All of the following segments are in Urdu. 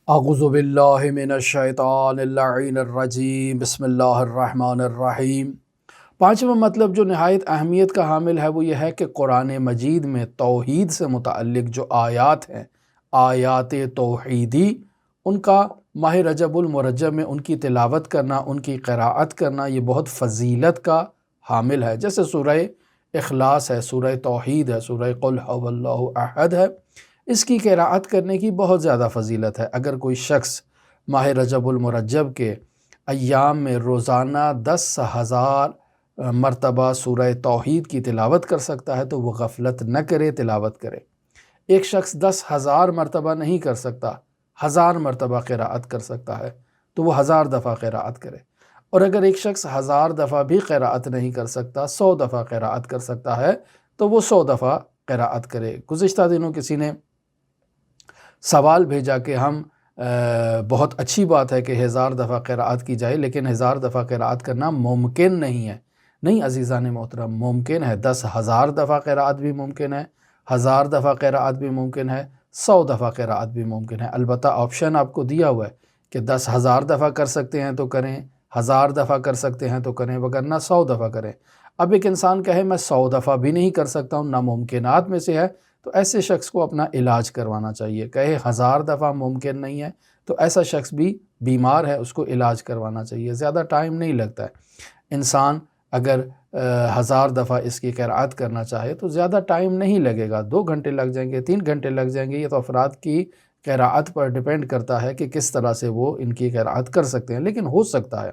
اعوذ باللہ من الشیطان اللعین الرجیم، بسم اللہ الرحمن الرحیم۔ پانچواں مطلب جو نہایت اہمیت کا حامل ہے وہ یہ ہے کہ قرآن مجید میں توحید سے متعلق جو آیات ہیں، آیات توحیدی، ان کا ماہ رجب المرجب میں ان کی تلاوت کرنا، ان کی قراءت کرنا، یہ بہت فضیلت کا حامل ہے۔ جیسے سورہ اخلاص ہے، سورہ توحید ہے، سورہ قل هو اللہ احد ہے، اس کی قراءت کرنے کی بہت زیادہ فضیلت ہے۔ اگر کوئی شخص ماہ رجب المرجب کے ایام میں روزانہ 10,000 مرتبہ سورہ توحید کی تلاوت کر سکتا ہے تو وہ غفلت نہ کرے، تلاوت کرے۔ ایک شخص 10,000 مرتبہ نہیں کر سکتا، 1000 مرتبہ قراءت کر سکتا ہے تو وہ 1000 دفعہ قراءت کرے۔ اور اگر ایک شخص 1000 دفعہ بھی قراءت نہیں کر سکتا، 100 دفعہ قراءت کر سکتا ہے تو وہ 100 دفعہ قراءت کرے۔ گزشتہ دنوں کسی نے سوال بھیجا کہ ہم بہت اچھی بات ہے کہ 1000 دفعہ قراءت کی جائے، لیکن 1000 دفعہ قراءت کرنا ممکن نہیں ہے۔ نہیں عزیزان محترم، ممکن ہے۔ 10,000 دفعہ قراءت بھی ممکن ہے، 1000 دفعہ قراءت بھی ممکن ہے، 100 دفعہ قراءت بھی ممکن ہے۔ البتہ آپشن آپ کو دیا ہوا ہے کہ 10,000 دفعہ کر سکتے ہیں تو کریں، 1000 دفعہ کر سکتے ہیں تو کریں، وگرنہ 100 دفعہ کریں۔ اب ایک انسان کہے میں 100 دفعہ بھی نہیں کر سکتا ہوں، ناممکنات میں سے ہے، تو ایسے شخص کو اپنا علاج کروانا چاہیے۔ کہے 1000 دفعہ ممکن نہیں ہے تو ایسا شخص بھی بیمار ہے، اس کو علاج کروانا چاہیے۔ زیادہ ٹائم نہیں لگتا ہے۔ انسان اگر 1000 دفعہ اس کی قراءت کرنا چاہے تو زیادہ ٹائم نہیں لگے گا، 2 گھنٹے لگ جائیں گے، 3 گھنٹے لگ جائیں گے۔ یہ تو افراد کی قراءت پر ڈیپینڈ کرتا ہے کہ کس طرح سے وہ ان کی قراءت کر سکتے ہیں، لیکن ہو سکتا ہے۔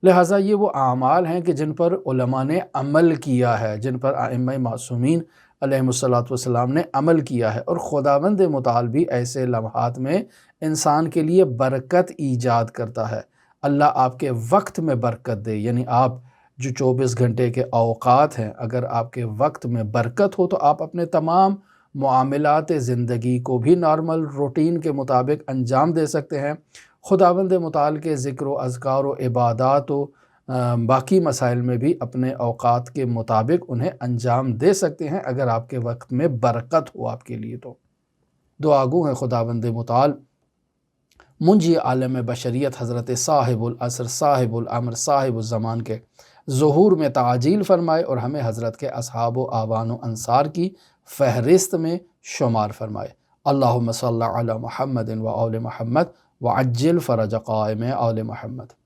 لہٰذا یہ وہ اعمال ہیں کہ جن پر علماء نے عمل کیا ہے، جن پر ائمہ معصومین علیہم الصلاۃ نے عمل کیا ہے، اور خداوند متعال بھی ایسے لمحات میں انسان کے لیے برکت ایجاد کرتا ہے۔ اللہ آپ کے وقت میں برکت دے، یعنی آپ جو 24 گھنٹے کے اوقات ہیں، اگر آپ کے وقت میں برکت ہو تو آپ اپنے تمام معاملات زندگی کو بھی نارمل روٹین کے مطابق انجام دے سکتے ہیں۔ خداوند متعال کے ذکر و اذکار و عبادات و باقی مسائل میں بھی اپنے اوقات کے مطابق انہیں انجام دے سکتے ہیں اگر آپ کے وقت میں برکت ہو آپ کے لیے تو۔ دعا گو ہیں خداوند متعال منجی عالم بشریت حضرت صاحب العصر، صاحب الامر، صاحب الزمان کے ظہور میں تعجیل فرمائے اور ہمیں حضرت کے اصحاب و آوان و انصار کی فہرست میں شمار فرمائے۔ اللہم صلی علی محمد و آل محمد وعجل فرج قائم آل محمد۔